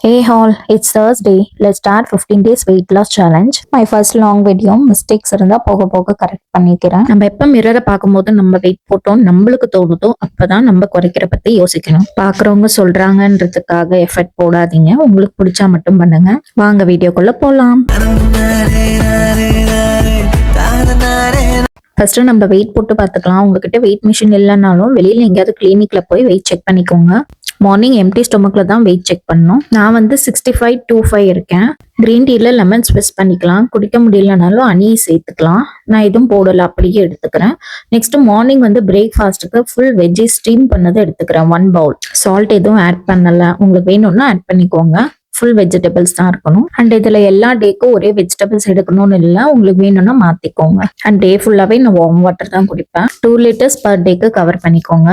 Hey all, it's Thursday. Let's start 15 days weight loss challenge. My first long video mistakes இருந்தா போக போக correct பண்ணிக்கிறேன். நம்ம எப்ப மிரரை பார்க்கும்போது நம்ம வெயிட் போட்டோம் நம்மளுக்கு தோணுதோ அப்பதான் நம்ம குறைக்கிற பத்தி யோசிக்கணும். பாக்குறவங்க சொல்றாங்கன்றதுக்காக எஃபர்ட் போடாதீங்க. உங்களுக்கு பிடிச்சா மட்டும் பண்ணுங்க. வாங்க வீடியோக்குள்ள போலாம். ஃபர்ஸ்ட் நம்ம வெயிட் போட்டு பார்த்துக்கலாம். உங்ககிட்ட வெயிட் மிஷின் இல்லைனாலும் வெளியில எங்கேயாவது கிளினிக்ல போய் வெயிட் செக் பண்ணிக்கோங்க. மார்னிங் எம்டி ஸ்டொமக்ல தான் வெயிட் செக் பண்ணணும். நான் வந்து 65.25 இருக்கேன். கிரீன் டீல லெமன் ஸ்வெஸ் பண்ணிக்கலாம். குடிக்க முடியலனாலும் அணியை சேர்த்துக்கலாம். நான் எதுவும் போடல, அப்படியே எடுத்துக்கிறேன். நெக்ஸ்ட் மார்னிங் வந்து பிரேக்ஃபாஸ்ட்டுக்கு ஃபுல் வெஜ்ஜி ஸ்டீம் பண்ணதை எடுத்துக்கிறேன் 1 பவுல். சால்ட் எதுவும் ஆட் பண்ணல. உங்களுக்கு வேணும்னா ஆட் பண்ணிக்கோங்க. ஃபுல் வெஜிடபிள்ஸ் தான் இருக்கணும். அண்ட் இதுல எல்லா டேக்கும் ஒரே வெஜிடபிள்ஸ் எடுக்கணும்னு இல்லை, உங்களுக்கு வேணும்னா மாத்திக்கோங்க. அண்ட் டே ஃபுல்லாவே நான் வார்ம் வாட்டர் தான் குடிப்பேன். 2 லிட்டர்ஸ் பர் டேக்கு கவர் பண்ணிக்கோங்க.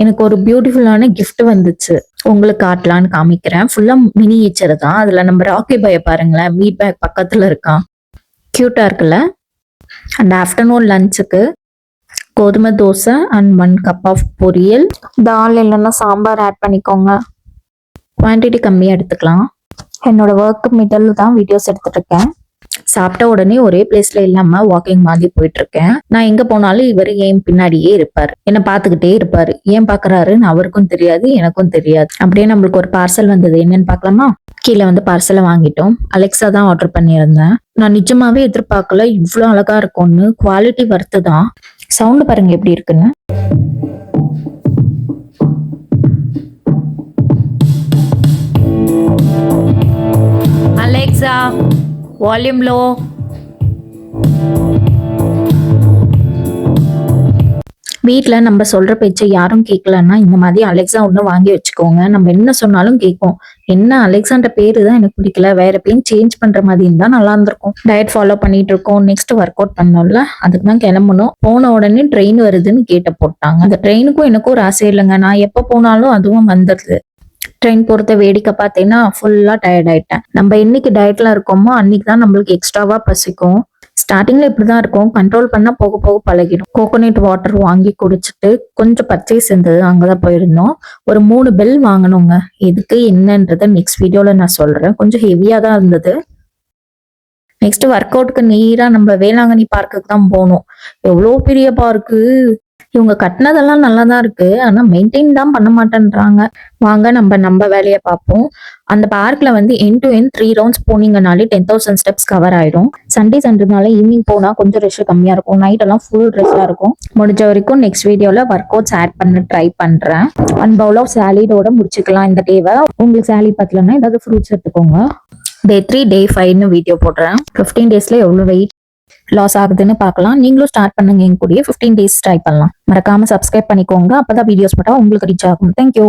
எனக்கு ஒரு பியூட்டிஃபுல்லான கிஃப்ட் வந்துச்சு, உங்களுக்கு காட்டலான்னு காமிக்கிறேன். ஃபுல்லா மினியேச்சர் தான். அதுல நம்ம ராக்கி பாய பாருங்களேன், மீட் பேக் பக்கத்துல இருக்கான், கியூட்டா இருக்குல்ல. அண்ட் ஆஃப்டர்நூன் லஞ்சுக்கு கோதுமை தோசை அண்ட் 1 கப் ஆஃப் பொரியல். தால் இல்லைன்னா சாம்பார் ஆட் பண்ணிக்கோங்க. குவான்டிட்டி கம்மியாக எடுத்துக்கலாம். என்னோட ஒர்க் மிடில் தான் வீடியோஸ் எடுத்துட்டு இருக்கேன். சாப்பிட்ட உடனே ஒரே பிளேஸ்ல இல்லாம வாக்கிங் மாதிரி போயிட்டு இருக்கேன். நான் எங்க போனாலும் இவர் ஏன் பின்னாடியே இருப்பாரு, என்ன பாத்துக்கிட்டே இருப்பாரு. ஏன் பாக்குறாருன்னு அவருக்கும் தெரியாது, எனக்கும் தெரியாது. அப்படியே நம்மளுக்கு ஒரு பார்சல் வந்தது, என்னன்னு பாக்கலாமா? கீழே வந்து பார்சலை வாங்கிட்டோம். அலெக்ஸா தான் ஆர்டர் பண்ணியிருந்தேன். நான் நிஜமாவே எதிர்பார்க்கல இவ்வளவு அழகா இருக்கும்னு. குவாலிட்டி வர்த்து தான். சவுண்ட் பாருங்க எப்படி இருக்குன்னு. Alexa, volume low. வீட்டில் நம்ம சொல்ற பேச்சை யாரும் கேட்கலன்னா இந்த மாதிரி அலெக்ஸா ஒன்று வாங்கி வச்சுக்கோங்க. நம்ம என்ன சொன்னாலும் கேட்கும். என்ன அலெக்ஸான்ற பேரு தான் எனக்கு பிடிக்கல, வேற பேர் சேஞ்ச் பண்ற மாதிரி இருந்தா நல்லா இருந்திருக்கும். டயட் ஃபாலோ பண்ணிட்டு இருக்கோம். நெக்ஸ்ட் ஒர்க் அவுட் பண்ணோம்ல, அதுக்கு தான் கிளம்பணும். போன உடனே ட்ரெயின் வருதுன்னு கேட்ட போட்டாங்க. அந்த ட்ரெயினுக்கும் எனக்கும் ஒரு ஆசை இல்லைங்க. நான் எப்ப போனாலும் அதுவும் வந்துடுது. ட்ரெயின் போறத வேடிக்கை பார்த்தேன்னா ஃபுல்லா டயர்ட் ஆயிட்டேன். நம்ம என்னைக்கு டயட்ல இருக்கோமோ அன்னைக்கு தான் நம்மளுக்கு எக்ஸ்ட்ராவா பசிக்கும். ஸ்டார்டிங்ல இப்படிதான் இருக்கும், கண்ட்ரோல் பண்ணா போக போக பழகிடும். கோகோனட் வாட்டர் வாங்கி குடிச்சிட்டு கொஞ்சம் பர்ச்சேஸ் இருந்தது, அங்கதான் போயிருந்தோம். ஒரு 3 பெல் வாங்கணுங்க. எதுக்கு என்னன்றத நெக்ஸ்ட் வீடியோல நான் சொல்றேன். கொஞ்சம் ஹெவியா தான் இருந்தது. நெக்ஸ்ட் ஒர்க் அவுட்டுக்கு நேரா நம்ம வேளாங்கண்ணி பார்க்குக்கு தான் போகணும். எவ்வளோ பெரிய பார்க்கு. இவங்க கட்டினதெல்லாம் நல்லா தான் இருக்கு, ஆனா மெயின்டைன் தான் பண்ண மாட்டேன்றாங்க. வாங்க நம்ம வேலையை பார்ப்போம். அந்த பார்க்ல வந்து எண்ட் டு எண்ட் 3 ரவுண்ட்ஸ் போனீங்கனாலே 10,000 ஸ்டெப்ஸ் கவர் ஆயிடும். சண்டேனால ஈவினிங் போனா கொஞ்சம் ரஷ் கம்மியா இருக்கும். நைட் எல்லாம் ஃபுல் ரஷ்ஷா இருக்கும். முடிஞ்ச வரைக்கும் நெக்ஸ்ட் வீடியோல ஒர்க் அவுட்ஸ் ஆட் பண்ண ட்ரை பண்றேன். 1 பவுல் ஆஃப் சாலிடோட முடிச்சுக்கலாம் இந்த டேவை. உங்களுக்கு சாலிட் பத்தலன்னா ஏதாவது ஃப்ரூட்ஸ் எடுத்துக்கோங்க. டே 3 டே 5ன்னு வீடியோ போடுறேன். 15 டேஸ்ல எவ்வளவு வெயிட் லாஸ் ஆகுதுன்னு பார்க்கலாம். நீங்களும் ஸ்டார்ட் பண்ணுங்க, என் கூடயே 15 டேஸ் ட்ரை பண்ணலாம். மறக்காம சப்ஸ்கிரைப் பண்ணிக்கோங்க, அப்பதான் வீடியோஸ் போட்டா உங்களுக்கு ரீச் ஆகும். தேங்க்யூ.